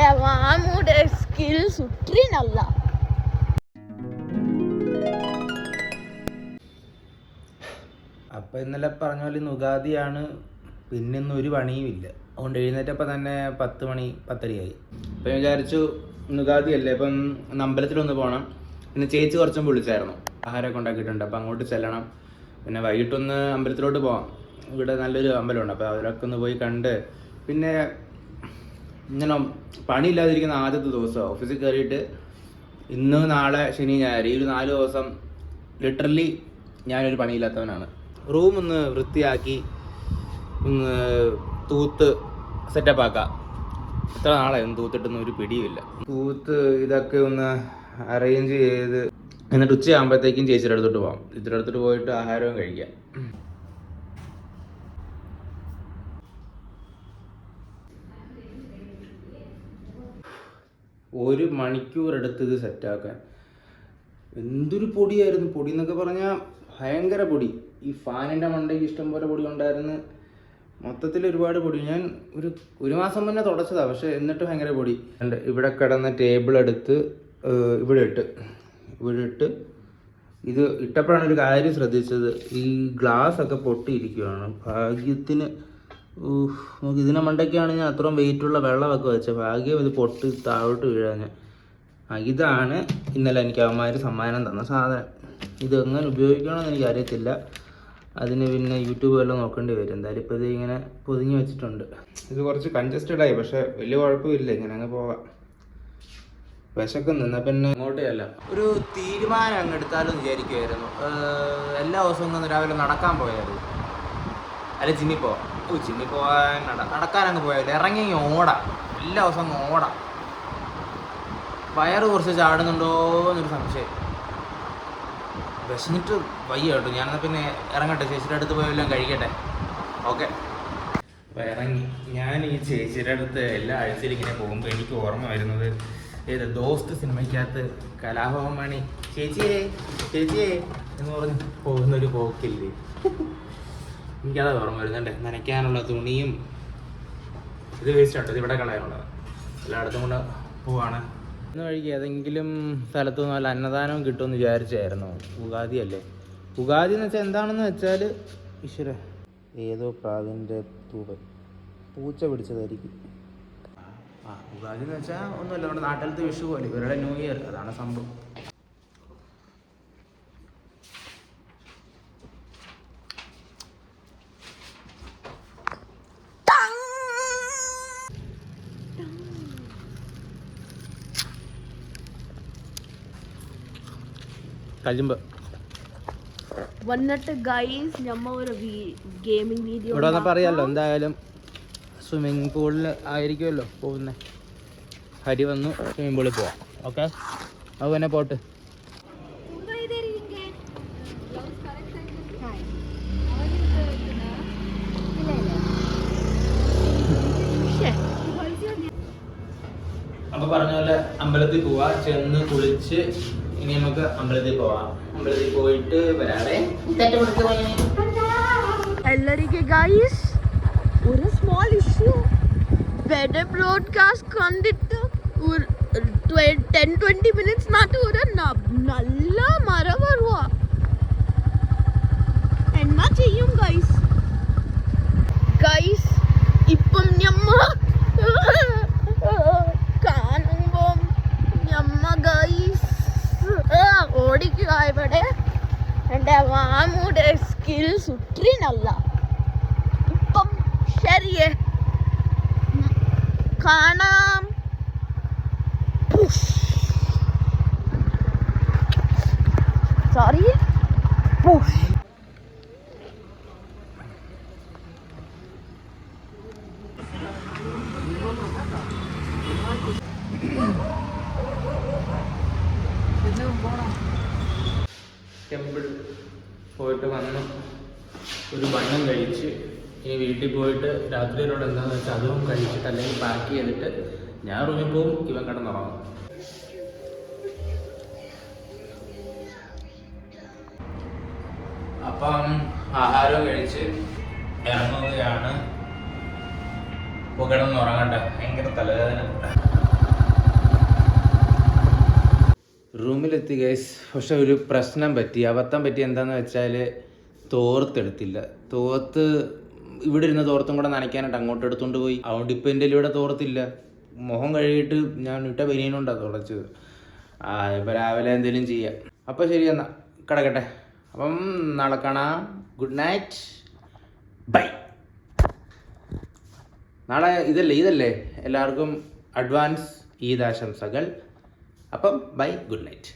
എൻ്റെ മാമുടെ സ്കിൽസ് ഒത്തിരി നല്ല. അപ്പം ഇന്നലെ പറഞ്ഞ പോലെ ഇന്ന് ഉഗാദിയാണ്, പിന്നെ ഇന്ന് ഒരു പണിയും ഇല്ല. അതുകൊണ്ട് എഴുന്നേറ്റപ്പോൾ തന്നെ 10 മണി 10:30 അപ്പം ഞാൻ വിചാരിച്ചു ഇന്ന് ഉഗാദി അല്ലേ, അപ്പം അമ്പലത്തിലൊന്ന് പോകണം. പിന്നെ ചേച്ചി കുറച്ചും വിളിച്ചായിരുന്നു, ആഹാരമൊക്കെ ഉണ്ടാക്കിയിട്ടുണ്ട്, അപ്പം അങ്ങോട്ട് ചെല്ലണം. പിന്നെ വൈകിട്ടൊന്ന് അമ്പലത്തിലോട്ട് പോകാം, ഇവിടെ നല്ലൊരു അമ്പലമുണ്ട്, അപ്പോൾ അവരൊക്കെ ഒന്ന് പോയി കണ്ട്. പിന്നെ ഇങ്ങനെ പണിയില്ലാതിരിക്കുന്ന ആദ്യത്തെ ദിവസം ഓഫീസിൽ കയറിയിട്ട് ഇന്ന് നാളെ ശനി ഞായർ ഈ ഒരു 4 ദിവസം ലിറ്ററലി ഞാനൊരു പണിയില്ലാത്തവനാണ്. റൂം ഒന്ന് വൃത്തിയാക്കി ഒന്ന് തൂത്ത് സെറ്റപ്പ് ആക്കാം. എത്ര നാളായി ഒന്ന് തൂത്തിട്ടൊന്നും ഒരു പിടിയുമില്ല. തൂത്ത് ഇതൊക്കെ ഒന്ന് അറേഞ്ച് ചെയ്ത് എന്നിട്ട് ഉച്ചയാകുമ്പോഴത്തേക്കും ചേച്ചിയുടെ അടുത്തോട്ട് പോകാം. ചേച്ചിയുടെ അടുത്തോട്ട് പോയിട്ട് ആഹാരവും കഴിക്കാം. ഒരു മണിക്കൂർ എടുത്ത് ഇത് സെറ്റാക്കാൻ. എന്തൊരു പൊടിയായിരുന്നു. പൊടി എന്നൊക്കെ പറഞ്ഞാൽ ഭയങ്കര പൊടി. ഈ ഫാനിൻ്റെ മണ്ടയ്ക്ക് ഇഷ്ടംപോലെ പൊടി ഉണ്ടായിരുന്നു. മൊത്തത്തിൽ ഒരുപാട് പൊടി. ഞാൻ ഒരു മാസം മുന്നേ തുടച്ചതാണ്, പക്ഷെ എന്നിട്ട് ഭയങ്കര പൊടി. ഇവിടെ കിടന്ന ടേബിൾ എടുത്ത് ഇവിടെ ഇട്ട് ഇത് ഇട്ടപ്പോഴാണ് ഒരു കാര്യം ശ്രദ്ധിച്ചത്. ഈ ഗ്ലാസ് ഒക്കെ പൊട്ടിയിരിക്കുകയാണ്. ഭാഗ്യത്തിന് നമുക്ക് ഇതിനെ മണ്ടയ്ക്കാണ് ഞാൻ അത്രയും വെയിറ്റുള്ള വെള്ളമൊക്കെ വെച്ചത്. ഭാഗ്യം ഇത് പൊട്ടി താഴോട്ട് വീഴാൻ. ഇതാണ് ഇന്നലെ എനിക്ക് അവന്മാർ സമ്മാനം തന്ന സാധനം. ഇത് എങ്ങനെ ഉപയോഗിക്കണമെന്ന് എനിക്കറിയത്തില്ല. അതിന് പിന്നെ യൂട്യൂബ് വല്ലതും നോക്കേണ്ടി വരും. എന്തായാലും ഇപ്പോൾ ഇത് ഇങ്ങനെ പൊതിഞ്ഞ് വെച്ചിട്ടുണ്ട്. ഇത് കുറച്ച് കൺജസ്റ്റഡായി, പക്ഷേ വലിയ കുഴപ്പമില്ല, ഇങ്ങനെ അങ്ങ് പോകാം. വിശക്കും നിന്നാൽ പിന്നെ ഇങ്ങോട്ടേ അല്ല. ഒരു തീരുമാനം അങ്ങ് എടുത്താലും വിചാരിക്കുമായിരുന്നു. എല്ലാ ദിവസവും ഒന്ന് രാവിലെ നടക്കാൻ പോയായിരുന്നു, അല്ല ജിമ്മിൽ പോവാം. ജിമ്മിൽ പോകാൻ നടക്കാനങ്ങ് പോയാലും ഇറങ്ങി ഓടാം. എല്ലാ ദിവസവും അങ്ങ് ഓടാം. വയറ് കുറച്ച് ചാടുന്നുണ്ടോ എന്നൊരു സംശയം. വിശന്നിട്ട് വയ്യ കേട്ടോ. ഞാനെന്നാൽ പിന്നെ ഇറങ്ങട്ടെ, ചേച്ചിയുടെ അടുത്ത് പോയെല്ലാം കഴിക്കട്ടെ. ഓക്കെ, അപ്പോൾ ഇറങ്ങി. ഞാൻ ഈ ചേച്ചിയുടെ അടുത്ത് എല്ലാ ആഴ്ചയിലും ഇങ്ങനെ പോകുമ്പോൾ എനിക്ക് ഓർമ്മ വരുന്നത് ദോസ്ത് സിനിമയ്ക്കകത്ത് കലാഭവൻ മണി ചേച്ചിയേ എന്ന് പറഞ്ഞ് പോകുന്നൊരു പോക്കില്ലേ, എനിക്കതാ ഓർമ്മ വരുന്നുണ്ട്. നനയ്ക്കാനുള്ള തുണിയും ഇത് വേസ്റ്റ് ആട്ടോ, ഇത് ഇവിടെ കളയാനുള്ളത്. എല്ലായിടത്തും കൊണ്ട് പോവാണ്. ഇന്ന് വഴിക്ക് ഏതെങ്കിലും സ്ഥലത്തു നിന്ന് നല്ല അന്നദാനവും കിട്ടുമെന്ന് വിചാരിച്ചായിരുന്നു. ഉഗാദി അല്ലേ. ഉഗാദി എന്ന് വെച്ചാൽ എന്താണെന്ന് വെച്ചാൽ ഈശ്വര ഏതോ പ്രാവിൻ്റെ തൂവൽ പൂച്ച പിടിച്ചതായിരിക്കും. ഉഗാദി എന്ന് വെച്ചാൽ ഒന്നുമല്ല, നമ്മുടെ നാട്ടിലത്തെ വിഷു പോലെ ഇവരുടെ ന്യൂ ഇയർ, അതാണ് സംഭവം. കല്ലുമ്പ് വന്നിട്ട് ഗൈസ് നമ്മ ഒരു ഗെയിമിംഗ് വീഡിയോ ഇവിടെ വന്നപ്പോൾ അറിയാമല്ലോ, എന്തായാലും സ്വിമ്മിങ് പൂളിൽ ആയിരിക്കുമല്ലോ പോകുന്നത്. ഹരി വന്നു, സ്വിമ്മിങ് പൂളിൽ പോവാം. ഓക്കെ, അത് തന്നെ പോട്ട്. അപ്പോൾ പറഞ്ഞ പോലെ അമ്പലത്തിൽ പോവാ, ചെന്ന് കുളിച്ച് ഇനി നമുക്ക് അമ്പലത്തിൽ പോവാം. അമ്പലത്തിൽ പോയിട്ട് വരാതെ എല്ലാവർക്കും ഗൈസ് ഒരു സ്മോൾ ഇഷ്യൂ. വെദർ ബ്രോഡ്കാസ്റ്റ് കണ്ടിട്ട് ഒരു 10-20 മിനിറ്റ്സിനകത്ത് ഒരു നല്ല മഴ വരുക. എന്നാ ചെയ്യും ഗൈസ്? ഇപ്പം ഞമ്മ കാണുമ്പം ഞമ്മ ഗൈസ് ഓടിക്കുക. ഇവിടെ എൻ്റെ മാമുടെ സ്കിൽസ് ഒത്തിരി നല്ല. ഇപ്പം ശരിയേ കാണാം. സോറി ടെമ്പിൾ പോയിട്ട് വന്ന് ഒരു ഭക്ഷണം കഴിച്ച് ഇനി വീട്ടിൽ പോയിട്ട് രാത്രിയിലൂടെ എന്താണെന്ന് വെച്ചാൽ അതും കഴിച്ചിട്ട് അല്ലെങ്കിൽ പാക്ക് ചെയ്തിട്ട് ഞാൻ റൂമിൽ പോകും, ഇവൻ കിടന്നുറങ്ങും. അപ്പം ആഹാരം കഴിച്ച് ഇറങ്ങുകയാണ്. കിടന്നുറങ്ങട്ടെ, ഭയങ്കര തലവേദന. റൂമിലെത്തി ഗൈസ്. പക്ഷെ ഒരു പ്രശ്നം പറ്റി, അബദ്ധം പറ്റി. എന്താണെന്ന് വെച്ചാൽ തോർത്തെടുത്തില്ല. തോർത്ത് ഇവിടെ ഇരുന്ന തോർത്തും കൂടെ നനയ്ക്കാനായിട്ട് അങ്ങോട്ട് എടുത്തുകൊണ്ട് പോയി. അതുകൊണ്ട് ഇപ്പം എൻ്റെ ഇവിടെ തോർത്തില്ല. മുഖം കഴുകിയിട്ട് ഞാൻ ഇട്ട ബനിയനുണ്ടാണ് തുടച്ചത്. ഇപ്പം രാവിലെ എന്തെങ്കിലും ചെയ്യാം. അപ്പം ശരി, എന്നാൽ കിടക്കട്ടെ. അപ്പം നാളെ കാണാം. Good night, bye. നാളെ ഇതല്ലേ എല്ലാവർക്കും അഡ്വാൻസ് ഈദ് ആശംസകൾ. അപ്പം ബൈ, ഗുഡ് നൈറ്റ്.